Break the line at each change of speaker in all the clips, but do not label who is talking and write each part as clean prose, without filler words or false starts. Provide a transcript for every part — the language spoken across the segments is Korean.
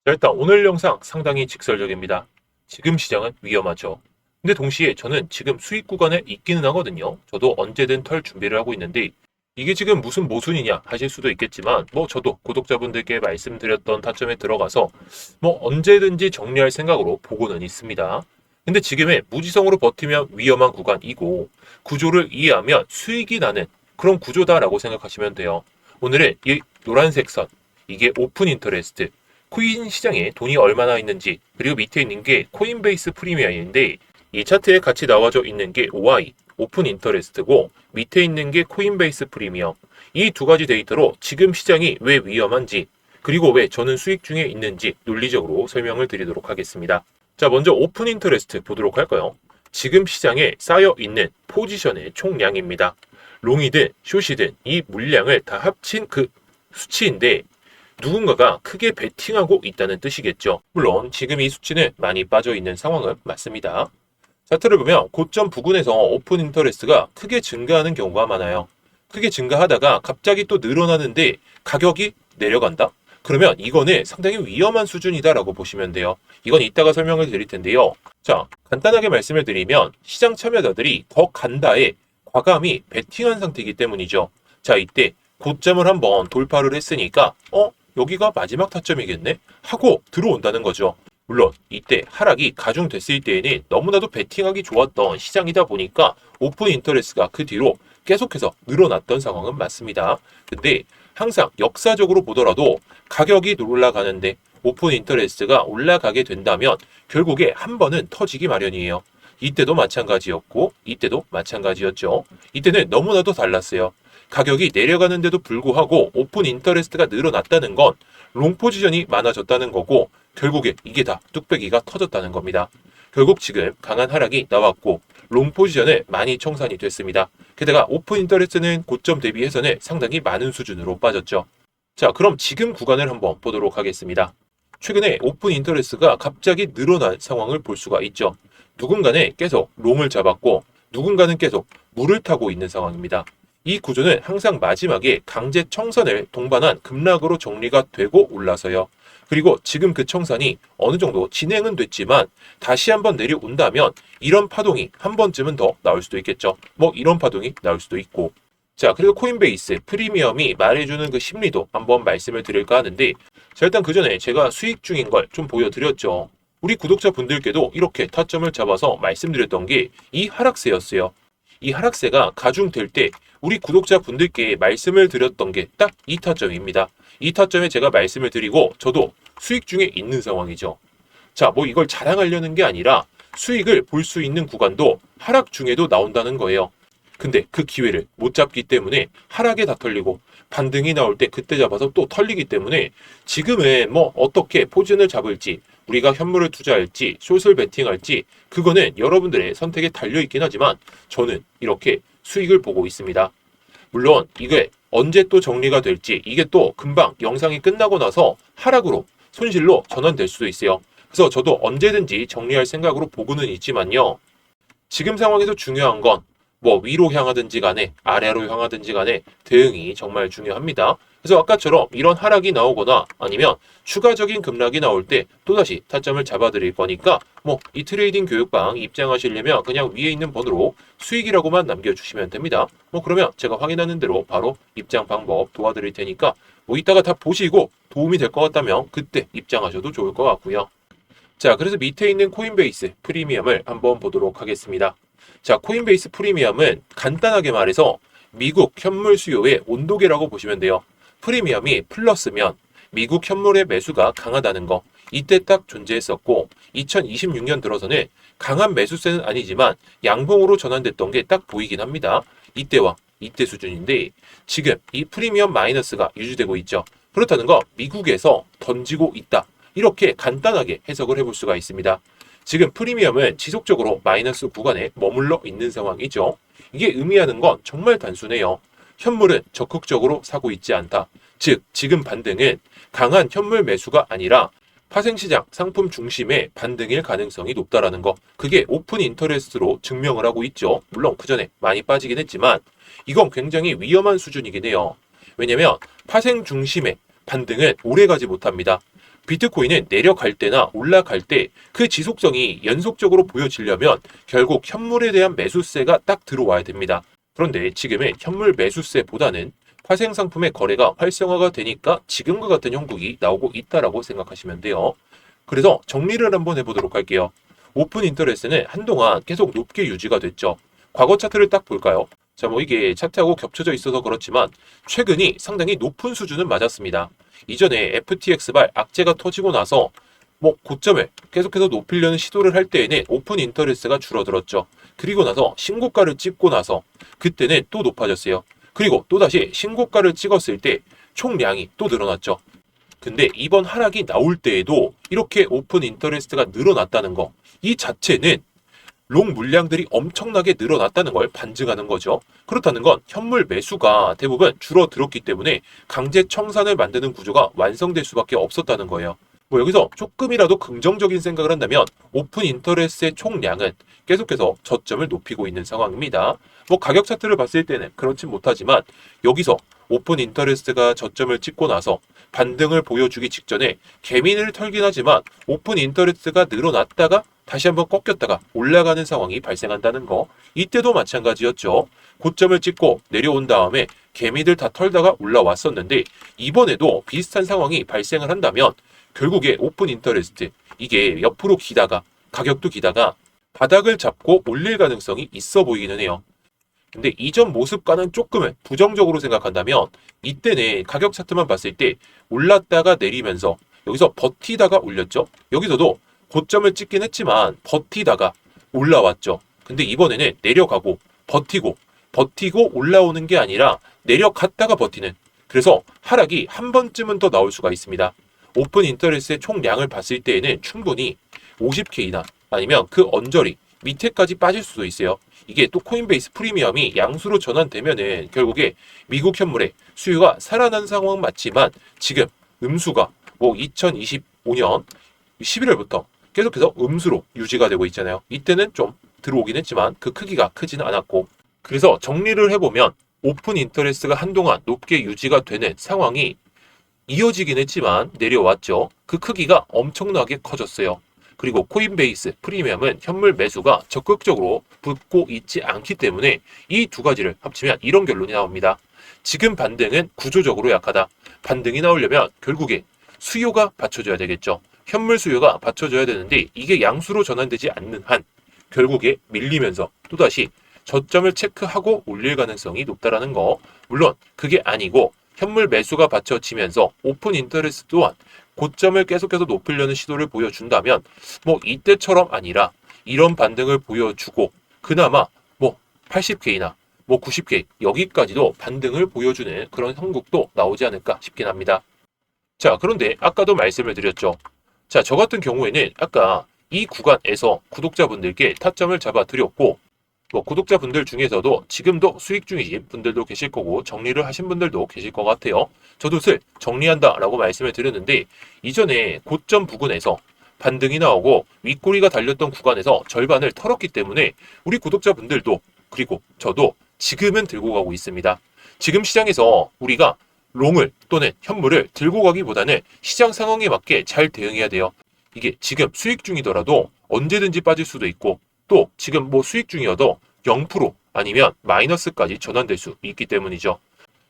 자, 일단 오늘 영상 상당히 직설적입니다. 지금 시장은 위험하죠. 근데 동시에 저는 지금 수익 구간에 있기는 하거든요. 저도 언제든 털 준비를 하고 있는데 이게 지금 무슨 모순이냐 하실 수도 있겠지만 저도 구독자분들께 말씀드렸던 타점에 들어가서 언제든지 정리할 생각으로 보고는 있습니다. 근데 지금의 무지성으로 버티면 위험한 구간이고 구조를 이해하면 수익이 나는 그런 구조다라고 생각하시면 돼요. 오늘은 이 노란색 선, 이게 오픈 인터레스트, 코인 시장에 돈이 얼마나 있는지, 그리고 밑에 있는 게 코인베이스 프리미엄인데 이 차트에 같이 나와져 있는 게 OI, 오픈 인터레스트고 밑에 있는 게 코인베이스 프리미엄. 이 두 가지 데이터로 지금 시장이 왜 위험한지, 그리고 왜 저는 수익 중에 있는지 논리적으로 설명을 드리도록 하겠습니다. 자, 먼저 오픈 인터레스트 보도록 할까요? 지금 시장에 쌓여 있는 포지션의 총량입니다. 롱이든 숏이든 이 물량을 다 합친 그 수치인데 누군가가 크게 베팅하고 있다는 뜻이겠죠. 물론 지금 이 수치는 많이 빠져 있는 상황은 맞습니다. 차트를 보면 고점 부근에서 오픈 인터레스트가 크게 증가하는 경우가 많아요. 크게 증가하다가 갑자기 또 늘어나는데 가격이 내려간다? 그러면 이거는 상당히 위험한 수준이다라고 보시면 돼요. 이건 이따가 설명을 드릴 텐데요. 자, 간단하게 말씀을 드리면 시장 참여자들이 더 간다에 과감히 베팅한 상태이기 때문이죠. 자, 이때 고점을 한번 돌파를 했으니까 여기가 마지막 타점이겠네? 하고 들어온다는 거죠. 물론 이때 하락이 가중됐을 때에는 너무나도 베팅하기 좋았던 시장이다 보니까 오픈 인터레스트가 그 뒤로 계속해서 늘어났던 상황은 맞습니다. 근데 항상 역사적으로 보더라도 가격이 올라가는데 오픈 인터레스트가 올라가게 된다면 결국에 한 번은 터지기 마련이에요. 이때도 마찬가지였고 이때도 마찬가지였죠. 이때는 너무나도 달랐어요. 가격이 내려가는데도 불구하고 오픈 인터레스트가 늘어났다는 건 롱 포지션이 많아졌다는 거고 결국에 이게 다 뚝배기가 터졌다는 겁니다. 결국 지금 강한 하락이 나왔고 롱 포지션을 많이 청산이 됐습니다. 게다가 오픈 인터레스트는 고점 대비해서는 상당히 많은 수준으로 빠졌죠. 자, 그럼 지금 구간을 한번 보도록 하겠습니다. 최근에 오픈 인터레스트가 갑자기 늘어난 상황을 볼 수가 있죠. 누군가는 계속 롱을 잡았고 누군가는 계속 물을 타고 있는 상황입니다. 이 구조는 항상 마지막에 강제 청산을 동반한 급락으로 정리가 되고 올라서요. 그리고 지금 그 청산이 어느 정도 진행은 됐지만 다시 한번 내려온다면 이런 파동이 한 번쯤은 더 나올 수도 있겠죠. 이런 파동이 나올 수도 있고. 자, 그리고 코인베이스 프리미엄이 말해주는 그 심리도 한번 말씀을 드릴까 하는데 자, 일단 그 전에 제가 수익 중인 걸 좀 보여드렸죠. 우리 구독자분들께도 이렇게 타점을 잡아서 말씀드렸던 게 이 하락세였어요. 이 하락세가 가중될 때 우리 구독자분들께 말씀을 드렸던 게 딱 이 타점입니다. 이 타점에 제가 말씀을 드리고 저도 수익 중에 있는 상황이죠. 자, 이걸 자랑하려는 게 아니라 수익을 볼 수 있는 구간도 하락 중에도 나온다는 거예요. 근데 그 기회를 못 잡기 때문에 하락에 다 털리고 반등이 나올 때 그때 잡아서 또 털리기 때문에 지금은 어떻게 포진을 잡을지 우리가 현물을 투자할지 숏을 베팅할지 그거는 여러분들의 선택에 달려있긴 하지만 저는 이렇게 수익을 보고 있습니다. 물론 이게 언제 또 정리가 될지 이게 또 금방 영상이 끝나고 나서 하락으로 손실로 전환될 수도 있어요. 그래서 저도 언제든지 정리할 생각으로 보고는 있지만요. 지금 상황에서 중요한 건 위로 향하든지 간에 아래로 향하든지 간에 대응이 정말 중요합니다. 그래서 아까처럼 이런 하락이 나오거나 아니면 추가적인 급락이 나올 때 또다시 타점을 잡아드릴 거니까 이 트레이딩 교육방 입장하시려면 그냥 위에 있는 번호로 수익이라고만 남겨주시면 됩니다. 그러면 제가 확인하는 대로 바로 입장 방법 도와드릴 테니까 이따가 다 보시고 도움이 될 것 같다면 그때 입장하셔도 좋을 것 같고요. 자, 그래서 밑에 있는 코인베이스 프리미엄을 한번 보도록 하겠습니다. 자, 코인베이스 프리미엄은 간단하게 말해서 미국 현물 수요의 온도계라고 보시면 돼요. 프리미엄이 플러스면 미국 현물의 매수가 강하다는 거 이때 딱 존재했었고 2026년 들어서는 강한 매수세는 아니지만 양봉으로 전환됐던 게 딱 보이긴 합니다. 이때와 이때 수준인데 지금 이 프리미엄 마이너스가 유지되고 있죠. 그렇다는 거 미국에서 던지고 있다. 이렇게 간단하게 해석을 해볼 수가 있습니다. 지금 프리미엄은 지속적으로 마이너스 구간에 머물러 있는 상황이죠. 이게 의미하는 건 정말 단순해요. 현물은 적극적으로 사고 있지 않다. 즉, 지금 반등은 강한 현물 매수가 아니라 파생시장 상품 중심의 반등일 가능성이 높다라는 거. 그게 오픈 인터레스트로 증명을 하고 있죠. 물론 그 전에 많이 빠지긴 했지만 이건 굉장히 위험한 수준이긴 해요. 왜냐면 파생 중심의 반등은 오래 가지 못합니다. 비트코인은 내려갈 때나 올라갈 때 그 지속성이 연속적으로 보여지려면 결국 현물에 대한 매수세가 딱 들어와야 됩니다. 그런데 지금은 현물 매수세보다는 파생 상품의 거래가 활성화가 되니까 지금과 같은 형국이 나오고 있다라고 생각하시면 돼요. 그래서 정리를 한번 해보도록 할게요. 오픈 인터레스트는 한동안 계속 높게 유지가 됐죠. 과거 차트를 딱 볼까요? 자, 이게 차트하고 겹쳐져 있어서 그렇지만 최근이 상당히 높은 수준은 맞았습니다. 이전에 FTX발 악재가 터지고 나서 고점을 계속해서 높이려는 시도를 할 때에는 오픈 인터레스트가 줄어들었죠. 그리고 나서 신고가를 찍고 나서 그때는 또 높아졌어요. 그리고 또다시 신고가를 찍었을 때 총량이 또 늘어났죠. 근데 이번 하락이 나올 때에도 이렇게 오픈 인터레스트가 늘어났다는 거, 이 자체는 롱 물량들이 엄청나게 늘어났다는 걸 반증하는 거죠. 그렇다는 건 현물 매수가 대부분 줄어들었기 때문에 강제 청산을 만드는 구조가 완성될 수밖에 없었다는 거예요. 여기서 조금이라도 긍정적인 생각을 한다면 오픈 인터레스트의 총량은 계속해서 저점을 높이고 있는 상황입니다. 가격 차트를 봤을 때는 그렇진 못하지만 여기서 오픈 인터레스트가 저점을 찍고 나서 반등을 보여주기 직전에 개미를 털긴 하지만 오픈 인터레스트가 늘어났다가 다시 한번 꺾였다가 올라가는 상황이 발생한다는 거. 이때도 마찬가지였죠. 고점을 찍고 내려온 다음에 개미들 다 털다가 올라왔었는데 이번에도 비슷한 상황이 발생을 한다면 결국에 오픈 인터레스트, 이게 옆으로 기다가 가격도 기다가 바닥을 잡고 올릴 가능성이 있어 보이기는 해요. 근데 이전 모습과는 조금은 부정적으로 생각한다면 이때는 가격 차트만 봤을 때 올랐다가 내리면서 여기서 버티다가 올렸죠. 여기서도 고점을 찍긴 했지만 버티다가 올라왔죠. 근데 이번에는 내려가고 버티고 올라오는 게 아니라 내려갔다가 버티는, 그래서 하락이 한 번쯤은 더 나올 수가 있습니다. 오픈 인터레스트의 총량을 봤을 때에는 충분히 50K나 아니면 그 언저리 밑에까지 빠질 수도 있어요. 이게 또 코인베이스 프리미엄이 양수로 전환되면은 결국에 미국 현물의 수요가 살아난 상황 맞지만 지금 음수가 2025년 11월부터 계속해서 음수로 유지가 되고 있잖아요. 이때는 좀 들어오긴 했지만 그 크기가 크지는 않았고, 그래서 정리를 해보면 오픈 인터레스트가 한동안 높게 유지가 되는 상황이 이어지긴 했지만 내려왔죠. 그 크기가 엄청나게 커졌어요. 그리고 코인베이스 프리미엄은 현물 매수가 적극적으로 붙고 있지 않기 때문에 이 두 가지를 합치면 이런 결론이 나옵니다. 지금 반등은 구조적으로 약하다. 반등이 나오려면 결국에 수요가 받쳐줘야 되겠죠. 현물 수요가 받쳐줘야 되는데 이게 양수로 전환되지 않는 한 결국에 밀리면서 또다시 저점을 체크하고 올릴 가능성이 높다라는 거. 물론 그게 아니고 현물 매수가 받쳐지면서 오픈 인터레스트 또한 고점을 계속해서 높이려는 시도를 보여준다면 이때처럼 아니라 이런 반등을 보여주고 그나마 80K나 90K 여기까지도 반등을 보여주는 그런 형국도 나오지 않을까 싶긴 합니다. 자, 그런데 아까도 말씀을 드렸죠. 자, 저 같은 경우에는 아까 이 구간에서 구독자분들께 타점을 잡아 드렸고 구독자분들 중에서도 지금도 수익 중이신 분들도 계실 거고 정리를 하신 분들도 계실 것 같아요. 저도 슬 정리한다 라고 말씀을 드렸는데 이전에 고점 부근에서 반등이 나오고 윗꼬리가 달렸던 구간에서 절반을 털었기 때문에 우리 구독자분들도 그리고 저도 지금은 들고 가고 있습니다. 지금 시장에서 우리가 롱을 또는 현물을 들고 가기보다는 시장 상황에 맞게 잘 대응해야 돼요. 이게 지금 수익 중이더라도 언제든지 빠질 수도 있고 또 지금 수익 중이어도 0% 아니면 마이너스까지 전환될 수 있기 때문이죠.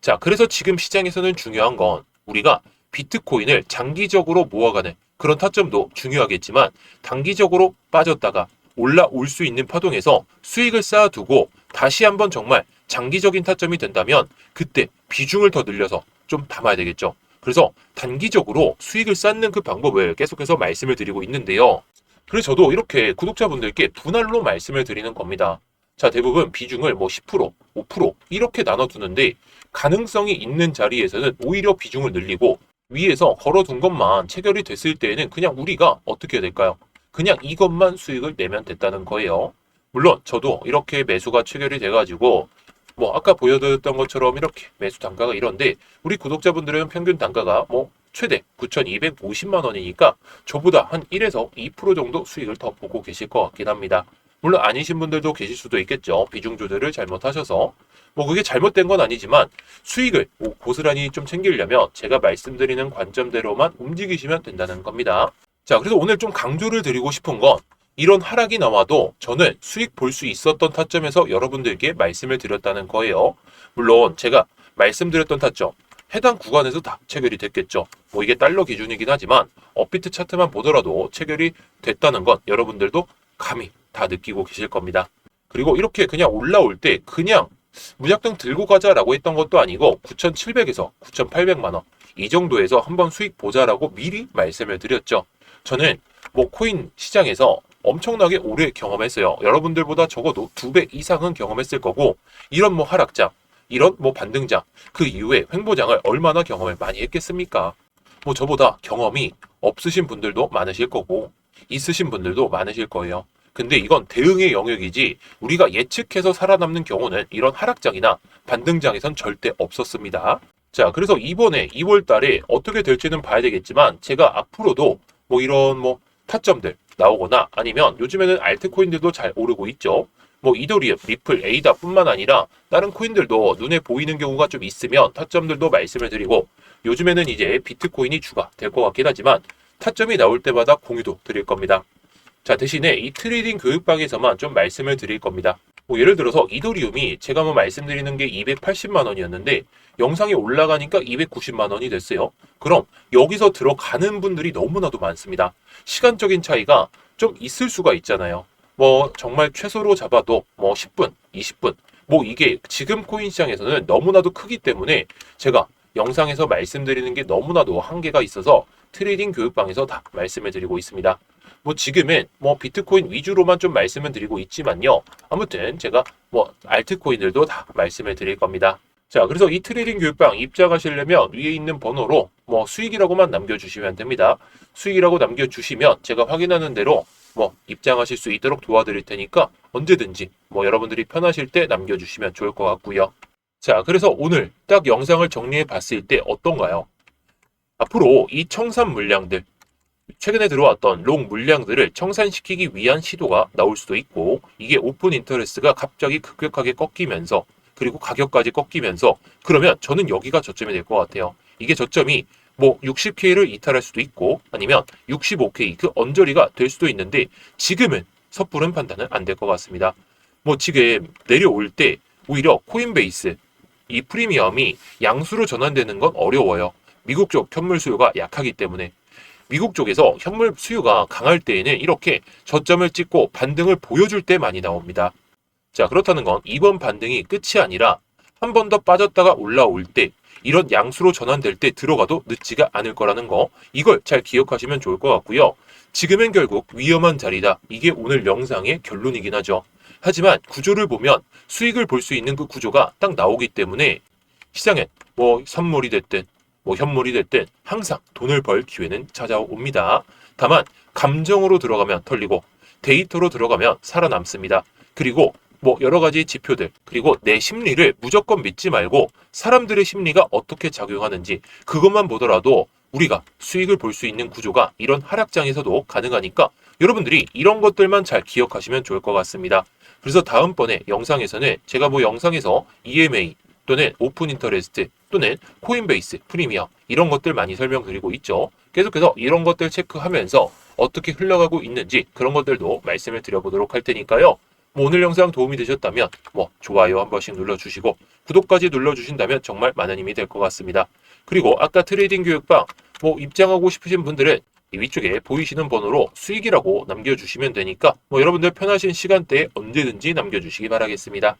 자, 그래서 지금 시장에서는 중요한 건 우리가 비트코인을 장기적으로 모아가는 그런 타점도 중요하겠지만 단기적으로 빠졌다가 올라올 수 있는 파동에서 수익을 쌓아두고 다시 한번 정말 장기적인 타점이 된다면 그때 비중을 더 늘려서 좀 담아야 되겠죠. 그래서 단기적으로 수익을 쌓는 그 방법을 계속해서 말씀을 드리고 있는데요. 그래서 저도 이렇게 구독자분들께 분할로 말씀을 드리는 겁니다. 자, 대부분 비중을 10%, 5% 이렇게 나눠두는데 가능성이 있는 자리에서는 오히려 비중을 늘리고 위에서 걸어둔 것만 체결이 됐을 때에는 그냥 우리가 어떻게 해야 될까요? 그냥 이것만 수익을 내면 됐다는 거예요. 물론 저도 이렇게 매수가 체결이 돼가지고 아까 보여드렸던 것처럼 이렇게 매수 단가가 이런데 우리 구독자분들은 평균 단가가 최대 9,250만 원이니까 저보다 한 1에서 2% 정도 수익을 더 보고 계실 것 같긴 합니다. 물론 아니신 분들도 계실 수도 있겠죠. 비중 조절을 잘못하셔서. 뭐 그게 잘못된 건 아니지만 수익을 고스란히 좀 챙기려면 제가 말씀드리는 관점대로만 움직이시면 된다는 겁니다. 자, 그래서 오늘 좀 강조를 드리고 싶은 건 이런 하락이 나와도 저는 수익 볼 수 있었던 타점에서 여러분들께 말씀을 드렸다는 거예요. 물론 제가 말씀드렸던 타점 해당 구간에서 다 체결이 됐겠죠. 뭐 이게 달러 기준이긴 하지만 업비트 차트만 보더라도 체결이 됐다는 건 여러분들도 감히 다 느끼고 계실 겁니다. 그리고 이렇게 그냥 올라올 때 그냥 무작정 들고 가자라고 했던 것도 아니고 9,700에서 9,800만 원 이 정도에서 한번 수익 보자라고 미리 말씀을 드렸죠. 저는 뭐 코인 시장에서 엄청나게 오래 경험했어요. 여러분들보다 적어도 2배 이상은 경험했을 거고 이런 뭐 하락장, 이런 뭐 반등장, 그 이후에 횡보장을 얼마나 경험을 많이 했겠습니까? 뭐 저보다 경험이 없으신 분들도 많으실 거고 있으신 분들도 많으실 거예요. 근데 이건 대응의 영역이지 우리가 예측해서 살아남는 경우는 이런 하락장이나 반등장에선 절대 없었습니다. 자, 그래서 이번에 2월 달에 어떻게 될지는 봐야 되겠지만 제가 앞으로도 뭐 이런 뭐 타점들 나오거나 아니면 요즘에는 알트코인들도 잘 오르고 있죠. 뭐 이더리움, 리플, 에이다 뿐만 아니라 다른 코인들도 눈에 보이는 경우가 좀 있으면 타점들도 말씀을 드리고 요즘에는 이제 비트코인이 주가 될 것 같긴 하지만 타점이 나올 때마다 공유도 드릴 겁니다. 자, 대신에 이 트레이딩 교육방에서만 좀 말씀을 드릴 겁니다. 뭐 예를 들어서 이더리움이 제가 뭐 말씀드리는 게 280만 원이었는데 영상에 올라가니까 290만 원이 됐어요. 그럼 여기서 들어가는 분들이 너무나도 많습니다. 시간적인 차이가 좀 있을 수가 있잖아요. 뭐 정말 최소로 잡아도 뭐 10분, 20분 뭐 이게 지금 코인 시장에서는 너무나도 크기 때문에 제가 영상에서 말씀드리는 게 너무나도 한계가 있어서 트레이딩 교육방에서 다 말씀을 드리고 있습니다. 뭐 지금은 뭐 비트코인 위주로만 좀 말씀을 드리고 있지만요. 아무튼 제가 뭐 알트코인들도 다 말씀을 드릴 겁니다. 자, 그래서 이 트레이딩 교육방 입장하시려면 위에 있는 번호로 뭐 수익이라고만 남겨주시면 됩니다. 수익이라고 남겨주시면 제가 확인하는 대로 뭐 입장하실 수 있도록 도와드릴 테니까 언제든지 뭐 여러분들이 편하실 때 남겨주시면 좋을 것 같고요. 자, 그래서 오늘 딱 영상을 정리해 봤을 때 어떤가요? 앞으로 이 청산 물량들 최근에 들어왔던 롱 물량들을 청산시키기 위한 시도가 나올 수도 있고 이게 오픈 인터레스트가 갑자기 급격하게 꺾이면서 그리고 가격까지 꺾이면서 그러면 저는 여기가 저점이 될 것 같아요. 이게 저점이 뭐 60K를 이탈할 수도 있고 아니면 65K 그 언저리가 될 수도 있는데 지금은 섣부른 판단은 안 될 것 같습니다. 뭐 지금 내려올 때 오히려 코인베이스 이 프리미엄이 양수로 전환되는 건 어려워요. 미국 쪽 현물 수요가 약하기 때문에 미국 쪽에서 현물 수요가 강할 때에는 이렇게 저점을 찍고 반등을 보여줄 때 많이 나옵니다. 자, 그렇다는 건 이번 반등이 끝이 아니라 한 번 더 빠졌다가 올라올 때 이런 양수로 전환될 때 들어가도 늦지가 않을 거라는 거 이걸 잘 기억하시면 좋을 것 같고요. 지금은 결국 위험한 자리다. 이게 오늘 영상의 결론이긴 하죠. 하지만 구조를 보면 수익을 볼 수 있는 그 구조가 딱 나오기 때문에 시장엔 뭐 선물이 됐든 뭐 현물이 됐든 항상 돈을 벌 기회는 찾아옵니다. 다만 감정으로 들어가면 털리고 데이터로 들어가면 살아남습니다. 그리고 뭐 여러 가지 지표들 그리고 내 심리를 무조건 믿지 말고 사람들의 심리가 어떻게 작용하는지 그것만 보더라도 우리가 수익을 볼 수 있는 구조가 이런 하락장에서도 가능하니까 여러분들이 이런 것들만 잘 기억하시면 좋을 것 같습니다. 그래서 다음번에 영상에서는 제가 뭐 영상에서 EMA 또는 오픈 인터레스트 또는 코인베이스 프리미엄 이런 것들 많이 설명드리고 있죠. 계속해서 이런 것들 체크하면서 어떻게 흘러가고 있는지 그런 것들도 말씀을 드려보도록 할 테니까요. 뭐 오늘 영상 도움이 되셨다면 뭐 좋아요 한 번씩 눌러주시고 구독까지 눌러주신다면 정말 많은 힘이 될 것 같습니다. 그리고 아까 트레이딩 교육방 뭐 입장하고 싶으신 분들은 이 위쪽에 보이시는 번호로 수익이라고 남겨주시면 되니까 뭐 여러분들 편하신 시간대에 언제든지 남겨주시기 바라겠습니다.